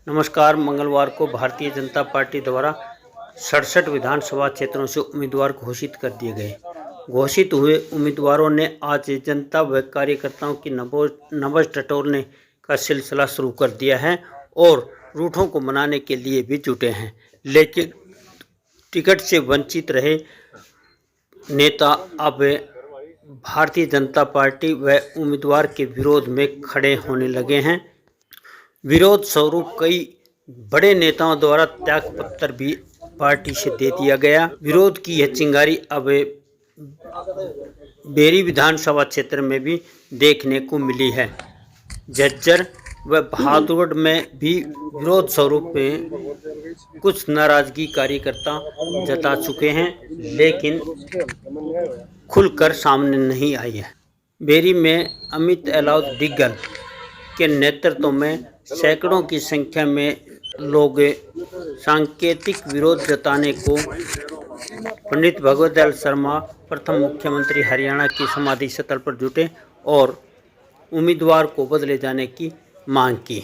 नमस्कार। मंगलवार को भारतीय जनता पार्टी द्वारा 67 विधानसभा क्षेत्रों से उम्मीदवार घोषित कर दिए गए। घोषित हुए उम्मीदवारों ने आज जनता व कार्यकर्ताओं की नब्ज टटोलने का सिलसिला शुरू कर दिया है और रूठों को मनाने के लिए भी जुटे हैं, लेकिन टिकट से वंचित रहे नेता अब भारतीय जनता पार्टी व उम्मीदवार के विरोध में खड़े होने लगे हैं। विरोध स्वरूप कई बड़े नेताओं द्वारा त्यागपत्र भी पार्टी से दे दिया गया। विरोध की यह चिंगारी अब बेरी विधानसभा क्षेत्र में भी देखने को मिली है। झज्जर व बहादुरगढ़ में भी विरोध स्वरूप में कुछ नाराजगी कार्यकर्ता जता चुके हैं, लेकिन खुलकर सामने नहीं आई है। बेरी में अमित एलाउद डिग्गल के नेतृत्व में सैकड़ों की संख्या में लोग सांकेतिक विरोध जताने को पंडित भगवत दयाल शर्मा प्रथम मुख्यमंत्री हरियाणा की समाधि स्थल पर जुटे और उम्मीदवार को बदले जाने की मांग की।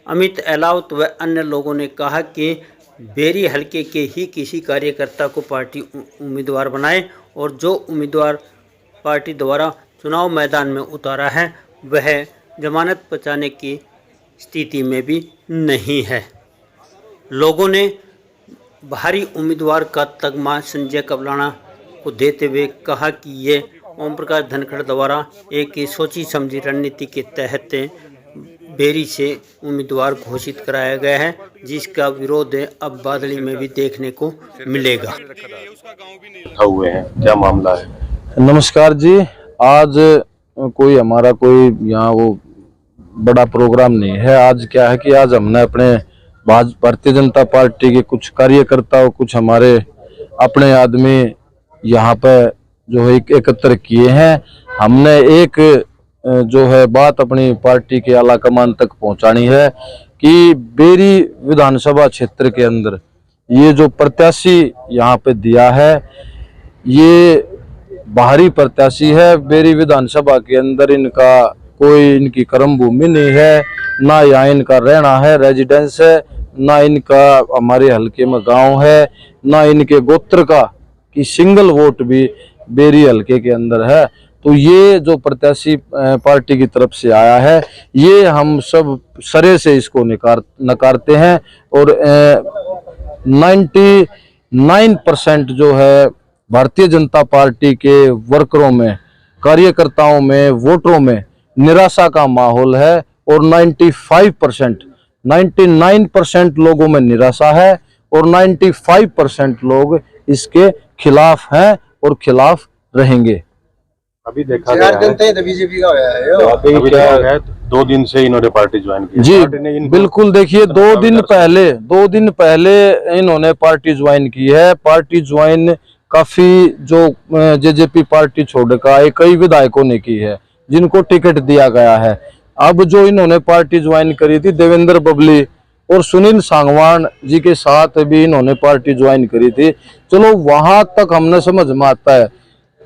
अमित एलाउद व अन्य लोगों ने कहा कि बेरी हलके के ही किसी कार्यकर्ता को पार्टी उम्मीदवार बनाए और जो उम्मीदवार पार्टी द्वारा चुनाव मैदान में उतारा है वह जमानत बचाने की स्थिति में भी नहीं है। लोगों ने बाहरी उम्मीदवार का तगमा संजय कबलाना को देते हुए कहा कि ये ओम प्रकाश धनखड़ द्वारा एक सोची समझी रणनीति के तहत बेरी से उम्मीदवार घोषित कराया गया है, जिसका विरोध अब बादली में भी देखने को मिलेगा। हुए हैं, क्या मामला है? नमस्कार जी। आज कोई हमारा कोई यहाँ वो बड़ा प्रोग्राम नहीं है। आज क्या है कि आज हमने अपने भारतीय जनता पार्टी के कुछ कार्यकर्ताओं, कुछ हमारे अपने आदमी यहाँ पे जो है एकत्र किए हैं। हमने एक जो है बात अपनी पार्टी के आला कमान तक पहुँचानी है कि बेरी विधानसभा क्षेत्र के अंदर ये जो प्रत्याशी यहाँ पे दिया है, ये बाहरी प्रत्याशी है। बेरी विधानसभा के अंदर इनका कोई इनकी कर्म भूमि नहीं है, ना यहाँ इनका रहना है, रेजिडेंस है, ना इनका हमारे हलके में गांव है, ना इनके गोत्र का कि सिंगल वोट भी बेरी हलके के अंदर है। तो ये जो प्रत्याशी पार्टी की तरफ से आया है, ये हम सब सरे से इसको नकारते हैं और 99% जो है भारतीय जनता पार्टी के वर्करों में, कार्यकर्ताओं में, वोटरों में निराशा का माहौल है और 99% लोगों में निराशा है और 95% लोग इसके खिलाफ हैं और खिलाफ रहेंगे। अभी देखा गया है बीजेपी का अभी क्या है, 2 दिन से इन्होंने पार्टी ज्वाइन की जी। बिल्कुल, देखिए 2 दिन पहले इन्होंने पार्टी ज्वाइन की है। पार्टी ज्वाइन काफी जो जेजेपी पार्टी छोड़कर कई विधायकों ने की है, जिनको टिकट दिया गया है। अब जो इन्होंने पार्टी ज्वाइन करी थी, देवेंद्र बबली और सुनील सांगवान जी के साथ भी इन्होंने पार्टी ज्वाइन करी थी। चलो वहां तक हमने समझ में आता है,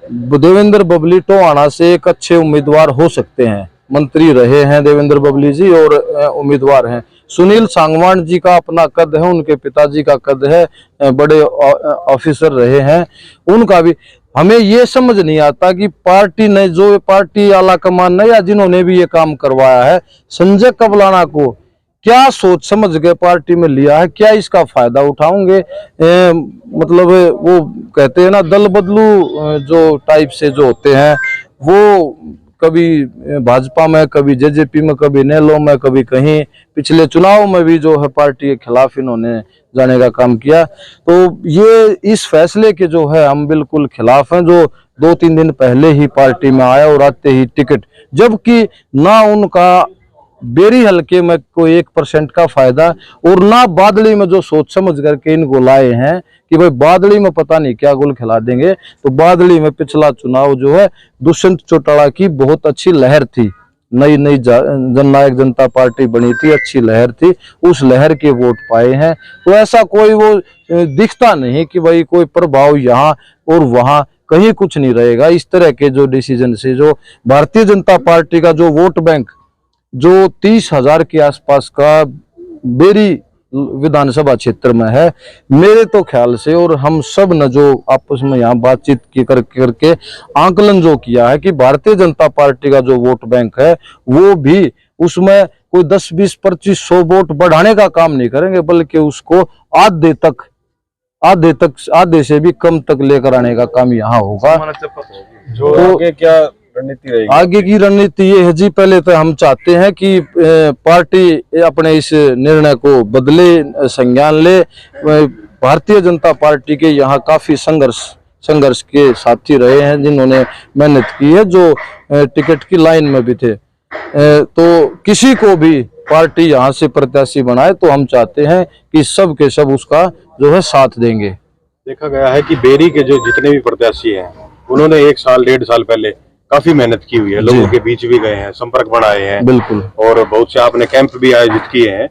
देवेंद्र बबली टोहाना से एक अच्छे उम्मीदवार हो सकते हैं, मंत्री रहे हैं देवेंद्र बबली जी और उम्मीदवार हैं। सुनील सांगवान जी का अपना कद है, उनके पिताजी का कद है, बड़े ऑफिसर रहे हैं, उनका भी। हमें ये समझ नहीं आता कि पार्टी ने, जो पार्टी आला कमान ने या जिन्होंने भी ये काम करवाया है, संजय कबलाना को क्या सोच समझ के पार्टी में लिया है, क्या इसका फायदा उठाओगे? मतलब वो कहते हैं ना, दल बदलू जो टाइप से जो होते हैं, वो कभी भाजपा में, कभी जेजेपी में, कभी नेलो में, कभी कहीं। पिछले चुनाव में भी जो है पार्टी के खिलाफ इन्होंने जाने का काम किया। तो ये इस फैसले के जो है हम बिल्कुल खिलाफ हैं, जो 2-3 दिन पहले ही पार्टी में आया और आते ही टिकट, जबकि ना उनका बेरी हलके में कोई 1% का फायदा और ना बादली में जो सोच समझ करके इनको लाए हैं कि भाई बादली में पता नहीं क्या गुल खिला देंगे। तो बादली में पिछला चुनाव जो है दुष्यंत चौटाला की बहुत अच्छी लहर थी, नई जननायक जनता पार्टी बनी थी, अच्छी लहर थी, उस लहर के वोट पाए हैं। तो ऐसा कोई वो दिखता नहीं कि भाई कोई प्रभाव यहाँ और वहाँ, कहीं कुछ नहीं रहेगा। इस तरह के जो डिसीजन से जो भारतीय जनता पार्टी का जो वोट बैंक जो 30,000 के आसपास का बेरी विधानसभा क्षेत्र में है। मेरे तो ख्याल से और हम सब ने जो आपस में यहाँ बातचीत की करके आंकलन जो किया है कि भारतीय जनता पार्टी का जो वोट बैंक है वो भी उसमें कोई 10, 20, 25, 100 वोट बढ़ाने का काम नहीं करेंगे, बल्कि उसको आधे से भी कम तक लेकर आने का काम यहाँ होगा। जो तो आगे क्या रणनीति रहेगी? आगे की रणनीति ये है जी, पहले तो हम चाहते हैं कि पार्टी अपने इस निर्णय को बदले, संज्ञान ले। भारतीय जनता पार्टी के यहाँ काफी संघर्ष के साथी रहे हैं जिन्होंने मेहनत की है, जो टिकट की लाइन में भी थे। तो किसी को भी पार्टी यहाँ से प्रत्याशी बनाए तो हम चाहते हैं कि सब के सब उसका जो है साथ देंगे। देखा गया है कि बेरी के जो जितने भी प्रत्याशी हैं उन्होंने 1 साल 1.5 साल पहले काफी मेहनत की हुई है, लोगों के बीच भी गए हैं, संपर्क बढ़ाए हैं, बिल्कुल, और बहुत से आपने कैंप भी आयोजित किए हैं।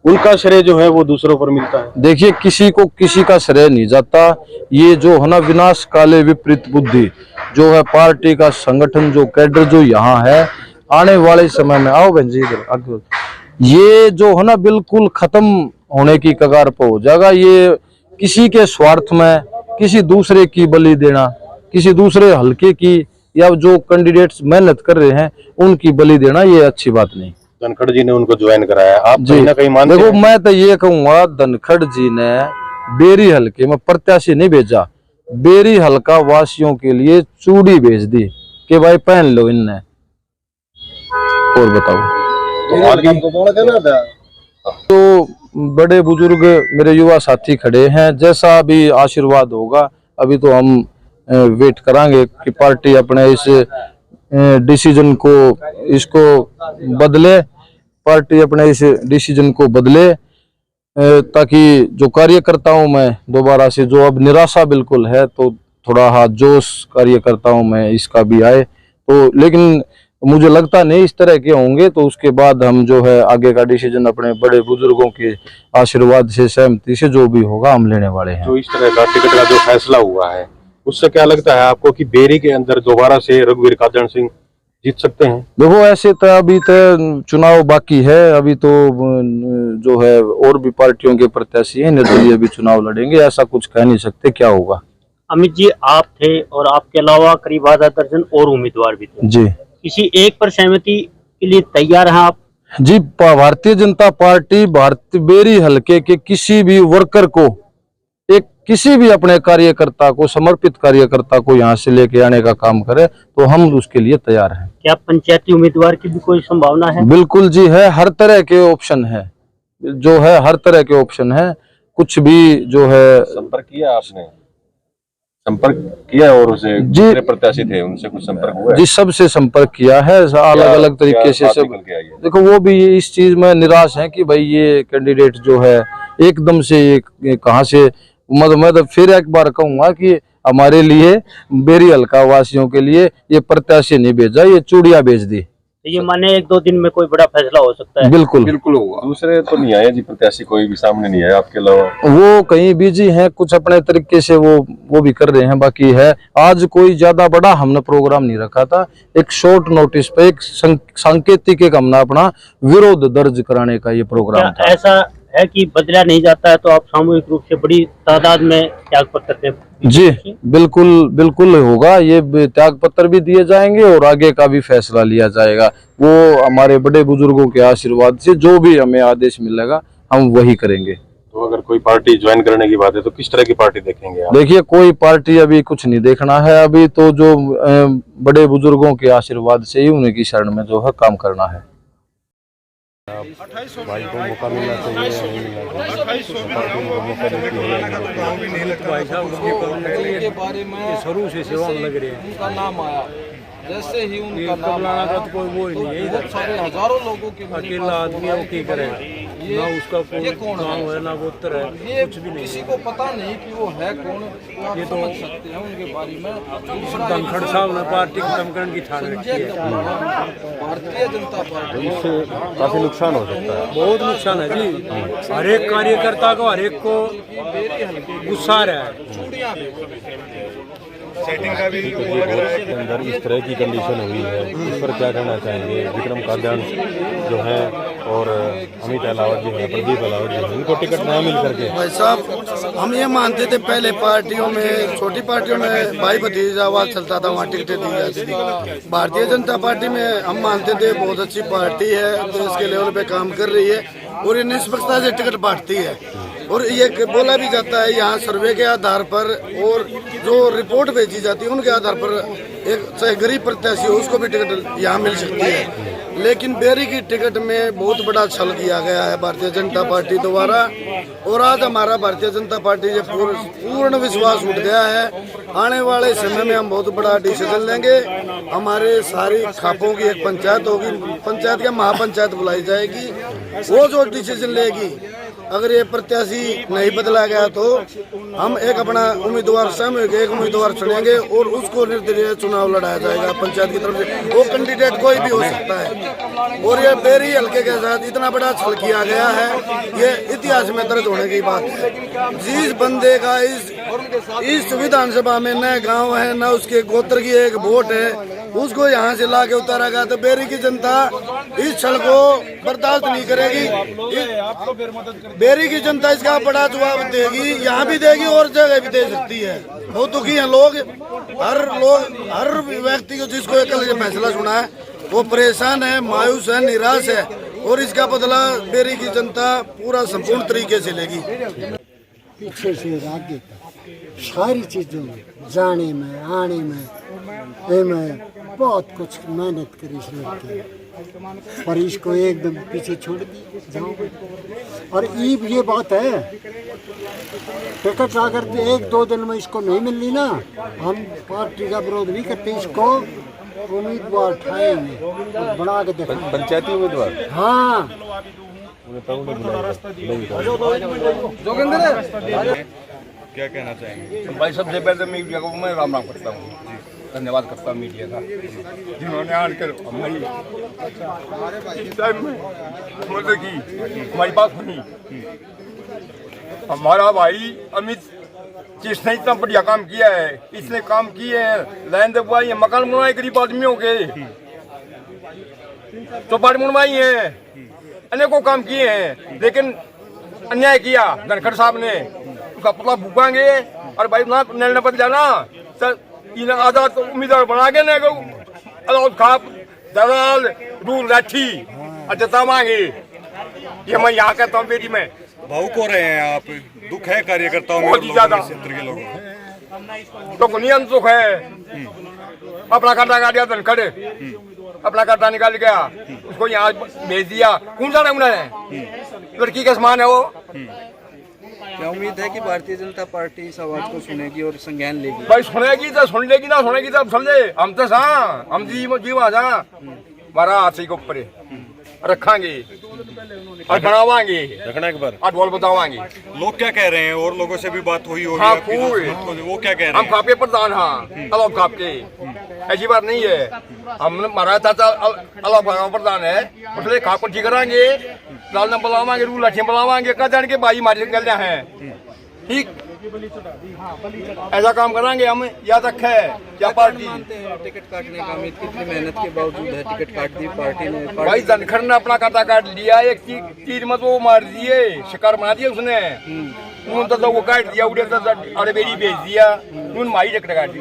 उनका श्रेय जो है वो दूसरों पर मिलता है। देखिए, किसी को किसी का श्रेय नहीं जाता। ये जो है ना, विनाश काले विपरीत बुद्धि जो है पार्टी का संगठन, जो कैडर जो यहाँ है, आने वाले समय में, आओ बहन जी इधर आगे, ये जो है ना बिल्कुल खत्म होने की कगार पर हो जाएगा। ये किसी के स्वार्थ में किसी दूसरे की बलि देना, किसी दूसरे हल्के की या जो कैंडिडेट्स मेहनत कर रहे हैं उनकी बलि देना, ये अच्छी बात नहीं। धनखड़ जी ने उनको ज्वाइन कराया, आप कहीं ना कहीं मानते देखो, हैं? मैं तो ये कहूंगा, धनखड़ जी ने बेरी हल्के में प्रत्याशी नहीं भेजा, बेरी हल्का वासियों के लिए चूड़ी भेज दी कि भाई पहन लो इनने। और बताओ, तो बड़े बुजुर्ग मेरे युवा साथी खड़े हैं, जैसा भी आशीर्वाद होगा अभी तो हम वेट करांगे कि पार्टी अपने इस डिसीजन को इसको बदले, पार्टी अपने इस डिसीजन को बदले, ताकि जो कार्यकर्ताओं में दोबारा से जो अब निराशा बिल्कुल है, तो थोड़ा हाथ जोश कार्यकर्ताओं में इसका भी आए। तो लेकिन मुझे लगता नहीं इस तरह के होंगे, तो उसके बाद हम जो है आगे का डिसीजन अपने बड़े बुजुर्गों के आशीर्वाद से, सहमति से जो भी होगा हम लेने वाले हैं। जो इस तरह का टिकट का जो फैसला हुआ है उससे क्या लगता है आपको कि बेरी के अंदर दोबारा से रघुवीर कादन सिंह जीत सकते हैं? देखो, ऐसे तो अभी तो चुनाव बाकी है, अभी तो जो है और भी पार्टियों के प्रत्याशी हैं, निर्दलीय भी चुनाव लड़ेंगे, ऐसा कुछ कह नहीं सकते क्या होगा। अमित जी, आप थे और आपके अलावा करीब आधा दर्जन और उम्मीदवार भी थे जी। किसी एक पर सहमति के लिए तैयार हैं आप? जी, भारतीय जनता पार्टी भारतीय बेरी हल्के के किसी भी वर्कर को, एक किसी भी अपने कार्यकर्ता को, समर्पित कार्यकर्ता को यहाँ से लेके आने का काम करे तो हम उसके लिए तैयार हैं। क्या पंचायती उम्मीदवार की भी कोई संभावना है? बिल्कुल जी है, हर तरह के ऑप्शन है, जो है हर तरह के ऑप्शन है, कुछ भी जो है। संपर्क किया आपने? संपर्क किया और उसे दूसरे प्रत्याशी थे उनसे कुछ संपर्क हुआ है? जी, सबसे संपर्क किया है, अलग अलग तरीके से सब। देखो, वो भी इस चीज में निराश है कि भाई ये कैंडिडेट जो है एकदम से ये कहाँ से, मैं तो फिर एक बार कहूंगा कि हमारे लिए, बेरी हल्का वासियों के लिए ये प्रत्याशी नहीं भेजा, ये चूड़ियां भेज दी। तो ये माने 1-2 दिन में कोई बड़ा फैसला हो सकता है? बिल्कुल बिल्कुल होगा। दूसरे तो नहीं आए जी, प्रत्याशी कोई भी सामने नहीं आया आपके अलावा? वो कहीं बिजी हैं, कुछ अपने तरीके से वो भी कर रहे हैं। बाकी है, आज कोई ज्यादा बड़ा हमने प्रोग्राम नहीं रखा था, एक शॉर्ट नोटिस पे एक सांकेतिक एक हमने अपना विरोध दर्ज कराने का ये प्रोग्राम था। ऐसा है कि बदला नहीं जाता है तो आप सामूहिक रूप से बड़ी तादाद में त्याग पत्र दें? जी, बिल्कुल बिल्कुल होगा, ये त्याग पत्र भी दिए जाएंगे और आगे का भी फैसला लिया जाएगा। वो हमारे बड़े बुजुर्गों के आशीर्वाद से जो भी हमें आदेश मिलेगा हम वही करेंगे। तो अगर कोई पार्टी ज्वाइन करने की बात है तो किस तरह की पार्टी देखेंगे आप? देखिए, कोई पार्टी अभी कुछ नहीं देखना है, अभी तो जो बड़े बुजुर्गों के आशीर्वाद से ही उन्हीं की शरण में जो है काम करना है। भाई को मौका मिलना चाहिए, भाई साहब उसके बारे में शुरू से सेवा लग रहे हैं, उनका नाम आया, जैसे ही उनका नाम आया तो कोई वो ही नहीं है, बहुत सारे हजारों लोगों के अकेला आदमी है, वो क्या करे, ना उसका कोई नाम है ना गोत्र है, कुछ भी नहीं, किसी को पता नहीं कि वो है कौन। ये तो समझ सकते हैं उनके बारे में। धनखड़ साहब ने पार्टी खत्म करने की ठान रखी है, भारतीय जनता पार्टी, इससे काफी नुकसान हो सकता है। बहुत नुकसान है जी, हर एक कार्यकर्ता को, हर एक को गुस्सा रहा है। सेटिंग का भी के अंदर इस तरह की कंडीशन हुई है, इस पर क्या कहना चाहेंगे? विक्रम कादयान जो है और अमित अलावत जी हैं, प्रदीप अलावत जी हैं, इनको टिकट ना मिल करके। भाई साहब हम ये मानते थे पहले पार्टियों में, छोटी पार्टियों में भाई भतीजावाद चलता था, वहाँ टिकटें दी जाती थी। भारतीय जनता पार्टी में हम मानते थे बहुत अच्छी पार्टी है, देश के लेवल पे काम कर रही है और ये निष्पक्षता से टिकट बांटती है। और ये बोला भी जाता है यहाँ सर्वे के आधार पर और जो रिपोर्ट भेजी जाती है उनके आधार पर एक चाहे गरीब प्रत्याशी हो उसको भी टिकट यहाँ मिल सकती है। लेकिन बेरी की टिकट में बहुत बड़ा छल किया गया है भारतीय जनता पार्टी द्वारा और आज हमारा भारतीय जनता पार्टी से पूर्ण विश्वास उठ गया है। आने वाले समय में हम बहुत बड़ा डिसीजन लेंगे। हमारे सारी खापों की एक पंचायत होगी, पंचायत का महापंचायत बुलाई जाएगी। वो जो डिसीजन लेगी, अगर ये प्रत्याशी नहीं बदला गया तो हम एक अपना उम्मीदवार सामूहिक एक उम्मीदवार चुनेंगे और उसको निर्दलीय चुनाव लड़ाया जाएगा पंचायत की तरफ से। वो कैंडिडेट कोई भी हो सकता है। और ये बेरी हल्के के साथ इतना बड़ा छल किया गया है, ये इतिहास में दर्ज होने की बात है। जिस बंदे का इस विधानसभा में न गांव है न उसके गोत्र की एक वोट है, उसको यहाँ से ला के उतारा गया, तो बेरी की जनता इस छल को बर्दाश्त नहीं करेगी। बेरी की जनता इसका बड़ा जवाब देगी, यहाँ भी देगी और जगह भी दे सकती है। बहुत दुखी हैं लोग, हर व्यक्ति को जिसको कल ये फैसला सुना है वो परेशान है, मायूस है, निराश है और इसका बदला बेरी की जनता पूरा संपूर्ण तरीके से लेगी। पीछे से आगे तक सारी चीज़ों में, जाने में आने में बहुत कुछ मेहनत करी इस लड़के और इसको एकदम पीछे छोड़ दी जाओ। और ये बात है, टिकट अगर 1-2 दिन में इसको नहीं मिलनी ना, हम पार्टी का विरोध नहीं करते, इसको उम्मीदवार ठाएंगे और बना के देखेंगे। पंचायती उम्मीदवार, हाँ क्या कहना चाहेंगे? भाई सबसे पहले मीडिया को मैं राम राम करता हूँ, धन्यवाद करता हूँ मीडिया का, जिन्होंने आकर हमारी मदद की, हमारी बात सुनी। हमारा भाई अमित जिसने इतना बढ़िया काम किया है, इसने काम किए हैं, लैंड दबवाई है, मकान बनवाए गरीब आदमियों के, चौपाटी बनवाई है, अनेकों काम किए हैं। लेकिन अन्याय किया धनखड़ साहब ने, उसका पुतला फूकांगे और भाई ना निर्णय बदल जाना सर, इन आजाद उम्मीदवार बना के ना अलाउद खाप दलाल रूल लाठी और जतावांगे। ये मैं यहाँ कहता हूँ बेरी में। भावुक हो रहे हैं आप, दुख है कार्यकर्ताओं में, बहुत ही ज्यादा क्षेत्र के लोगों तो नियम सुख है। अपना खाता काट दिया धनखड़, अपना खाता निकाल गया, उसको यहाँ भेज दिया। कौन सा नमूना है? लड़की का समान है वो। क्या उम्मीद है कि भारतीय जनता पार्टी इस आवाज को सुनेगी और संज्ञान लेगी? भाई सुनेगी तो सुन लेगी, ना सुनेगी तो अब समझे हम तो हम जीव आ जा हमारा हाथ के ऊपर रखांगे और बनावांगे, रखना के बाद और बोल बतावांगे। लोग क्या कह रहे हैं? और लोगों से भी बात हुई होगी हाँ, आपकी, वो क्या कह रहे हम हैं? खापे प्रधान हाँ, अलाव खाप के, ऐसी बात नहीं है। हम हमारा चाचा अलाव प्रधान है, उसने खाप को ठीक कराएंगे, लाल न बुलावांगे, रूल अच्छे बुलावांगे, कह जान के भाई हमारे निकलना है, ठीक ऐसा काम कराएंगे हम। याद रखे क्या पार्टी टिकट काटने का उम्मीद कितनी मेहनत के बावजूद है, टिकट काट दी पार्टी ने। भाई धनखड़ ने अपना खाता काट लिया, एक तीर मत वो मार दिए, शिकार बना दिया उसने, तो वो काट दिया, उड़े अरे बेरी भेज दिया, मारी टिकट काट दी।